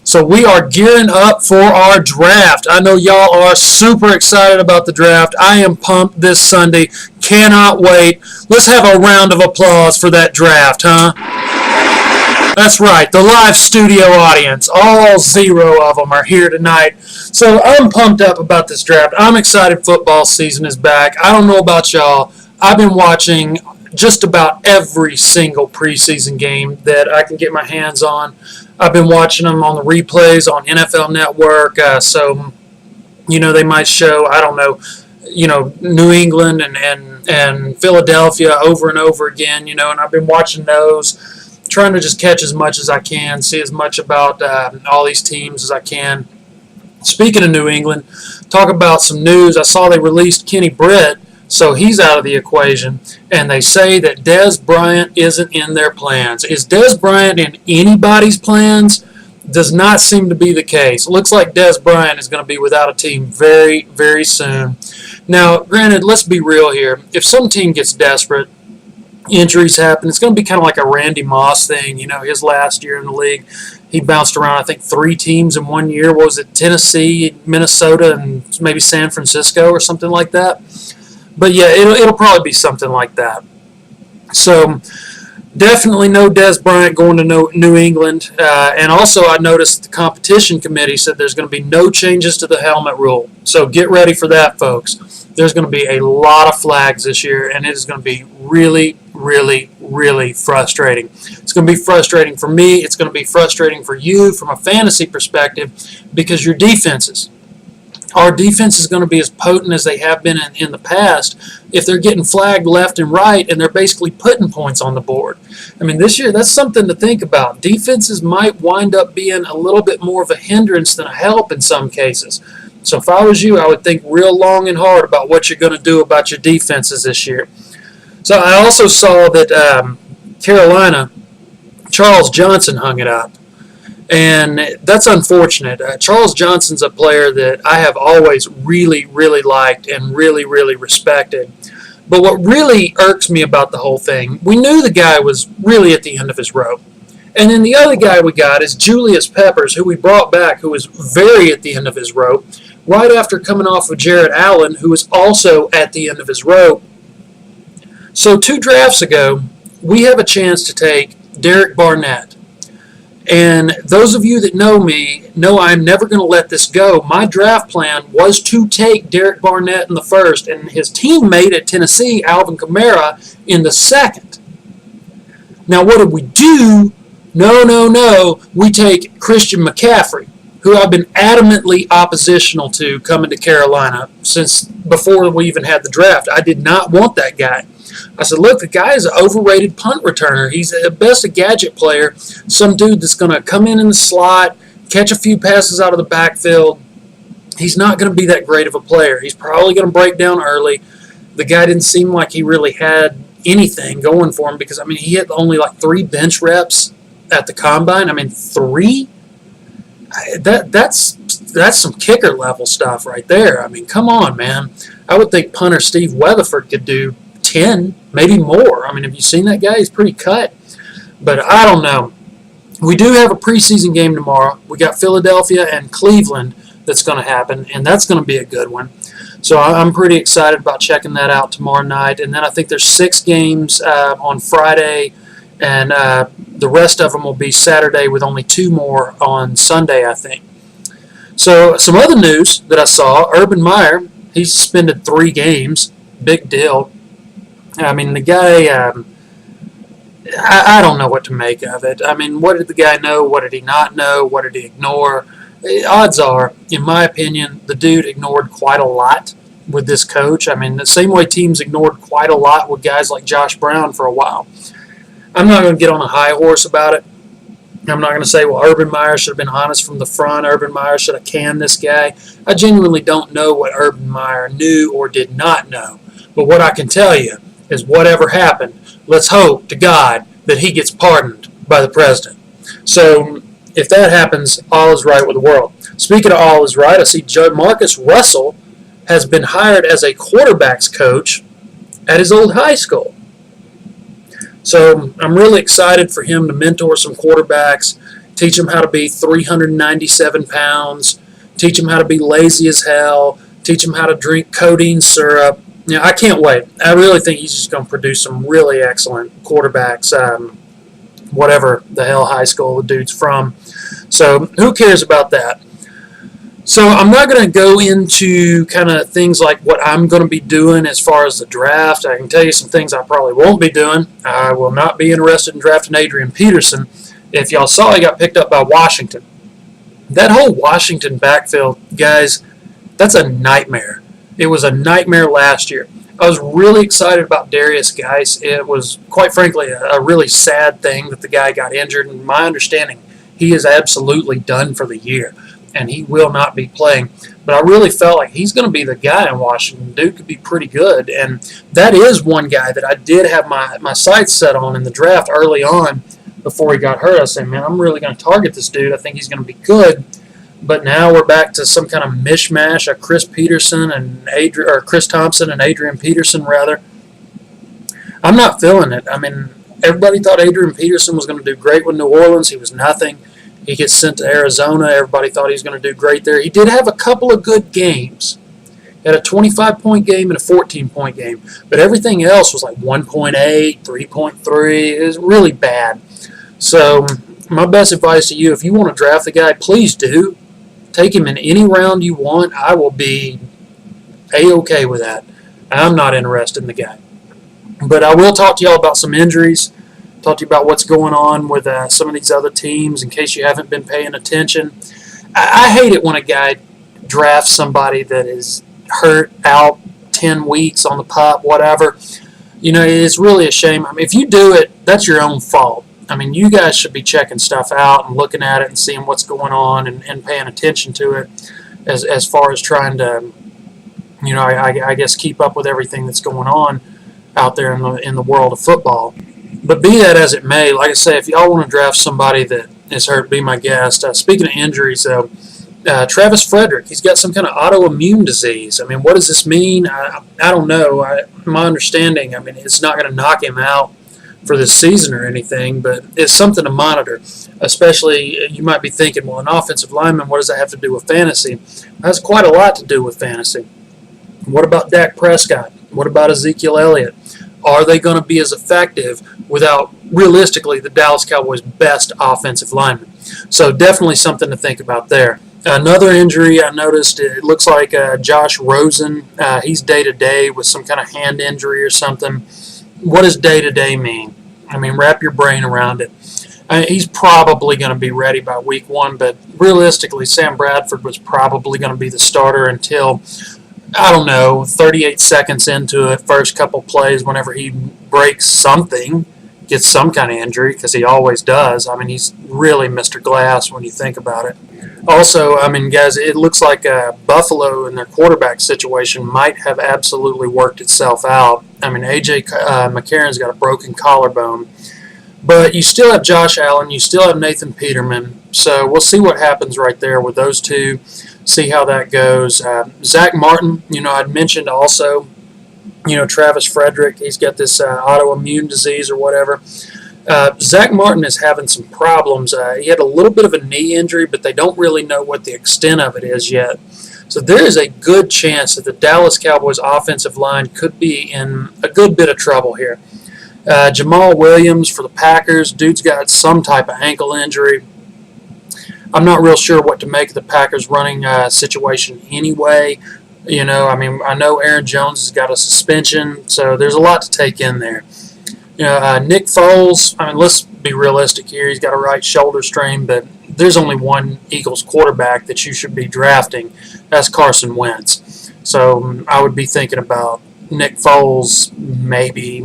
So we are gearing up for our draft. I know y'all are super excited about the draft. I am pumped this Sunday. Cannot wait. Let's have a round of applause for that draft, huh? That's right, the live studio audience. All 0 of them are here tonight. So I'm pumped up about this draft. I'm excited football season is back. I don't know about y'all. I've been watching just about every single preseason game that I can get my hands on. I've been watching them on the replays on NFL Network. So, they might show, I don't know, New England and Philadelphia over and over again, and I've been watching those, trying to just catch as much as I can, see as much about all these teams as I can. Speaking of New England, talk about some news. I saw they released Kenny Britt, so he's out of the equation, and they say that Dez Bryant isn't in their plans. Is Dez Bryant in anybody's plans? Does not seem to be the case. Looks like Dez Bryant is going to be without a team very, very soon. Now, granted, let's be real here. If some team gets desperate, injuries happen, it's going to be kind of like a Randy Moss thing. His last year in the league, he bounced around, I think, 3 teams in 1 year. What was it, Tennessee, Minnesota, and maybe San Francisco or something like that? But yeah, it'll probably be something like that. So definitely no Dez Bryant going to New England. And also I noticed the competition committee said there's going to be no changes to the helmet rule. So get ready for that, folks. There's going to be a lot of flags this year, and it is going to be really, really, really frustrating. It's going to be frustrating for me. It's going to be frustrating for you from a fantasy perspective because your defenses. Our defense is going to be as potent as they have been in the past if they're getting flagged left and right and they're basically putting points on the board. I mean, this year, that's something to think about. Defenses might wind up being a little bit more of a hindrance than a help in some cases. So if I was you, I would think real long and hard about what you're going to do about your defenses this year. So I also saw that Carolina, Charles Johnson hung it up. And that's unfortunate. Charles Johnson's a player that I have always really, really liked and really, really respected. But what really irks me about the whole thing, we knew the guy was really at the end of his rope. And then the other guy we got is Julius Peppers, who we brought back, who was very at the end of his rope, right after coming off of Jared Allen, who was also at the end of his rope. So 2 drafts ago, we have a chance to take Derek Barnett. And those of you that know me know I'm never going to let this go. My draft plan was to take Derek Barnett in the first and his teammate at Tennessee, Alvin Kamara, in the second. Now, what did we do? No. We take Christian McCaffrey, who I've been adamantly oppositional to coming to Carolina since before we even had the draft. I did not want that guy. I said, look, the guy is an overrated punt returner. He's at best a gadget player, some dude that's going to come in the slot, catch a few passes out of the backfield. He's not going to be that great of a player. He's probably going to break down early. The guy didn't seem like he really had anything going for him because, he had only like 3 bench reps at the combine. 3? That's some kicker level stuff right there. Come on, man. I would think punter Steve Weatherford could do 10, maybe more. Have you seen that guy? He's pretty cut. But I don't know. We do have a preseason game tomorrow. We got Philadelphia and Cleveland that's going to happen, and that's going to be a good one. So I'm pretty excited about checking that out tomorrow night. And then I think there's 6 games on Friday, and the rest of them will be Saturday with only 2 more on Sunday, I think. So some other news that I saw, Urban Meyer, he suspended 3 games. Big deal. The guy, I don't know what to make of it. What did the guy know? What did he not know? What did he ignore? Odds are, in my opinion, the dude ignored quite a lot with this coach. The same way teams ignored quite a lot with guys like Josh Brown for a while. I'm not going to get on a high horse about it. I'm not going to say, well, Urban Meyer should have been honest from the front. Urban Meyer should have canned this guy. I genuinely don't know what Urban Meyer knew or did not know. But what I can tell you is whatever happened, let's hope to God that he gets pardoned by the president. So if that happens, all is right with the world. Speaking of all is right, I see Marcus Russell has been hired as a quarterbacks coach at his old high school. So I'm really excited for him to mentor some quarterbacks, teach them how to be 397 pounds, teach them how to be lazy as hell, teach them how to drink codeine syrup. I can't wait. I really think he's just going to produce some really excellent quarterbacks, whatever the hell high school the dude's from. So who cares about that? So I'm not going to go into kind of things like what I'm going to be doing as far as the draft. I can tell you some things I probably won't be doing. I will not be interested in drafting Adrian Peterson. If y'all saw, he got picked up by Washington. That whole Washington backfield, guys, that's a nightmare. It was a nightmare last year. I was really excited about Darius Geis. It was, quite frankly, a really sad thing that the guy got injured. And my understanding, he is absolutely done for the year, and he will not be playing. But I really felt like he's going to be the guy in Washington. Dude could be pretty good, and that is one guy that I did have my sights set on in the draft early on before he got hurt. I said, man, I'm really going to target this dude. I think he's going to be good. But now we're back to some kind of mishmash of Chris Thompson and Adrian Peterson, rather. I'm not feeling it. I mean, everybody thought Adrian Peterson was going to do great with New Orleans. He was nothing. He gets sent to Arizona. Everybody thought he was going to do great there. He did have a couple of good games. He had a 25-point game and a 14-point game. But everything else was like 1.8, 3.3. It was really bad. So my best advice to you, if you want to draft the guy, please do. Take him in any round you want. I will be A-okay with that. I'm not interested in the guy. But I will talk to y'all about some injuries, talk to you about what's going on with some of these other teams in case you haven't been paying attention. I hate it when a guy drafts somebody that is hurt, out 10 weeks on the pup, whatever. You know, it's really a shame. I mean, if you do it, that's your own fault. I mean, you guys should be checking stuff out and looking at it and seeing what's going on and paying attention to it as far as trying to, you know, I guess keep up with everything that's going on out there in the world of football. But be that as it may, like I say, if y'all want to draft somebody that is hurt, be my guest. Speaking of injuries, though, Travis Frederick, he's got some kind of autoimmune disease. I mean, what does this mean? I don't know. My understanding, I mean, it's not going to knock him out for this season or anything, but it's something to monitor. Especially, you might be thinking, well, an offensive lineman, what does that have to do with fantasy? It has quite a lot to do with fantasy. What about Dak Prescott? What about Ezekiel Elliott? Are they going to be as effective without, realistically, the Dallas Cowboys' best offensive lineman? So definitely something to think about there. Another injury I noticed, it looks like Josh Rosen. He's day-to-day with some kind of hand injury or something. What does day-to-day mean? I mean, wrap your brain around it. He's probably going to be ready by week 1, but realistically, Sam Bradford was probably going to be the starter until, I don't know, 38 seconds into it, first couple plays, whenever he breaks something, gets some kind of injury, because he always does. I mean, he's really Mr. Glass when you think about it. Also, I mean, guys, it looks like Buffalo and their quarterback situation might have absolutely worked itself out. I mean, A.J. McCarron's got a broken collarbone. But you still have Josh Allen. You still have Nathan Peterman. So we'll see what happens right there with those two, see how that goes. Zach Martin, you know, I'd mentioned also, you know, Travis Frederick. He's got this autoimmune disease or whatever. Zach Martin is having some problems. He had a little bit of a knee injury, but they don't really know what the extent of it is yet. So there is a good chance that the Dallas Cowboys offensive line could be in a good bit of trouble here. Jamal Williams for the Packers. Dude's got some type of ankle injury. I'm not real sure what to make of the Packers running situation anyway. You know, I mean, I know Aaron Jones has got a suspension, so there's a lot to take in there. You know, Nick Foles, I mean, let's be realistic here. He's got a right shoulder strain, but there's only one Eagles quarterback that you should be drafting. That's Carson Wentz. So I would be thinking about Nick Foles maybe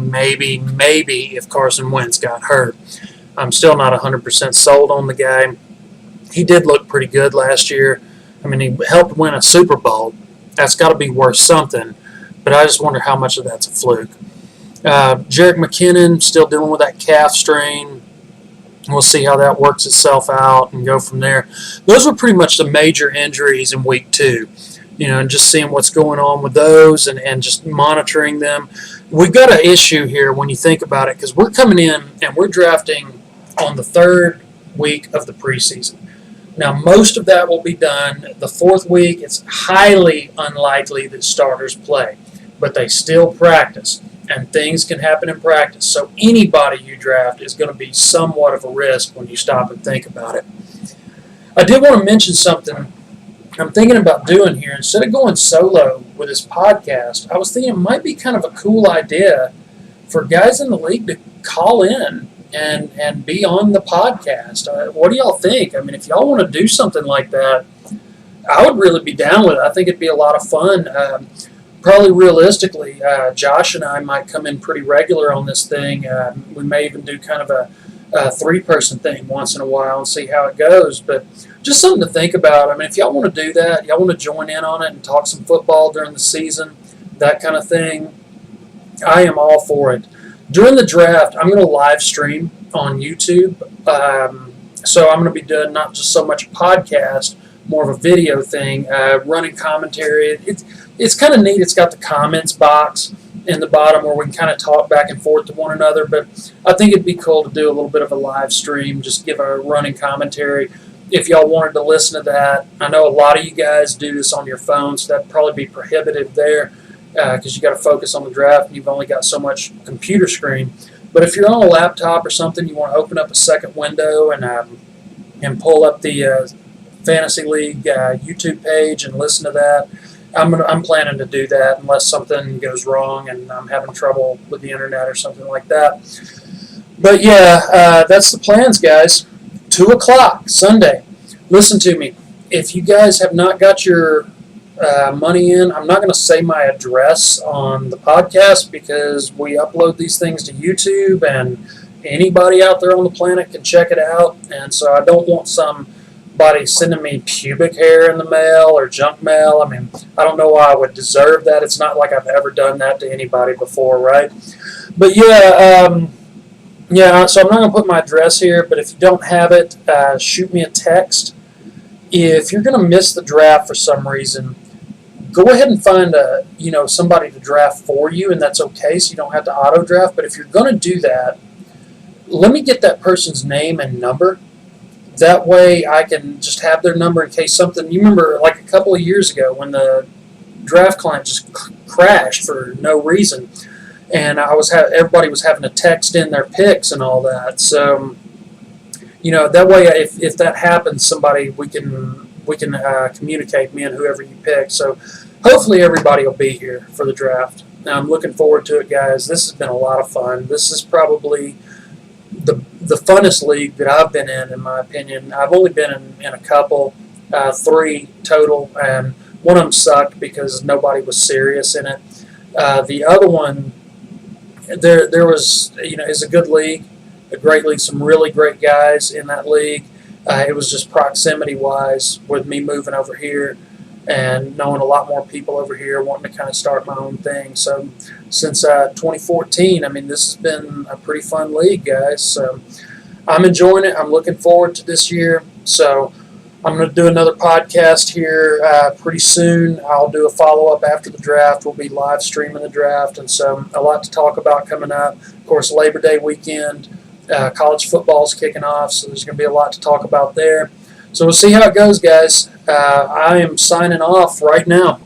if Carson Wentz got hurt. I'm still not 100% sold on the guy. He did look pretty good last year. I mean, he helped win a Super Bowl. That's got to be worth something, but I just wonder how much of that's a fluke. Jerick McKinnon, still dealing with that calf strain. We'll see how that works itself out and go from there. Those were pretty much the major injuries in week 2. You know, and just seeing what's going on with those and just monitoring them. We've got an issue here when you think about it, because we're coming in and we're drafting on the 3rd week of the preseason. Now, most of that will be done the 4th week. It's highly unlikely that starters play, but they still practice, and things can happen in practice. So anybody you draft is going to be somewhat of a risk when you stop and think about it. I did want to mention something I'm thinking about doing here. Instead of going solo with this podcast, I was thinking it might be kind of a cool idea for guys in the league to call in and be on the podcast. What do y'all think? I mean, if y'all want to do something like that, I would really be down with it. I think it'd be a lot of fun. Probably realistically, Josh and I might come in pretty regular on this thing. We may even do kind of a 3-person thing once in a while and see how it goes. But just something to think about. I mean, if y'all want to do that, y'all want to join in on it and talk some football during the season, that kind of thing, I am all for it. During the draft, I'm going to live stream on YouTube. So I'm going to be doing not just so much a podcast, more of a video thing, running commentary. It's kind of neat. It's got the comments box in the bottom where we can kind of talk back and forth to one another. But I think it'd be cool to do a little bit of a live stream, just give a running commentary. If y'all wanted to listen to that, I know a lot of you guys do this on your phone, so that'd probably be prohibitive there. Because you got to focus on the draft and you've only got so much computer screen. But if you're on a laptop or something, you want to open up a second window and pull up the Fantasy League YouTube page and listen to that. I'm planning to do that unless something goes wrong and I'm having trouble with the internet or something like that. But yeah, that's the plans, guys. 2 o'clock Sunday. Listen to me. If you guys have not got your money in, I'm not going to say my address on the podcast because we upload these things to YouTube and anybody out there on the planet can check it out. And so I don't want somebody sending me pubic hair in the mail or junk mail. I mean, I don't know why I would deserve that. It's not like I've ever done that to anybody before, right? But yeah, so I'm not going to put my address here, but if you don't have it, shoot me a text. If you're going to miss the draft for some reason, go ahead and find somebody to draft for you, and that's okay, so you don't have to auto draft. But if you're going to do that, let me get that person's name and number. That way I can just have their number in case something. You remember like a couple of years ago when the draft client just crashed for no reason, and everybody was having to text in their picks and all that. So that way if that happens, we can communicate, me and whoever you pick. So hopefully everybody will be here for the draft. Now I'm looking forward to it, guys. This has been a lot of fun. This is probably the funnest league that I've been in my opinion. I've only been in a couple, 3 total, and one of them sucked because nobody was serious in it. The other one, there was, is a good league, a great league, some really great guys in that league. It was just proximity-wise with me moving over here and knowing a lot more people over here, wanting to kind of start my own thing. So since 2014, I mean, this has been a pretty fun league, guys. So I'm enjoying it. I'm looking forward to this year. So I'm going to do another podcast here pretty soon. I'll do a follow-up after the draft. We'll be live streaming the draft, and so a lot to talk about coming up. Of course, Labor Day weekend. College football is kicking off, so there's going to be a lot to talk about there. So we'll see how it goes, guys. I am signing off right now.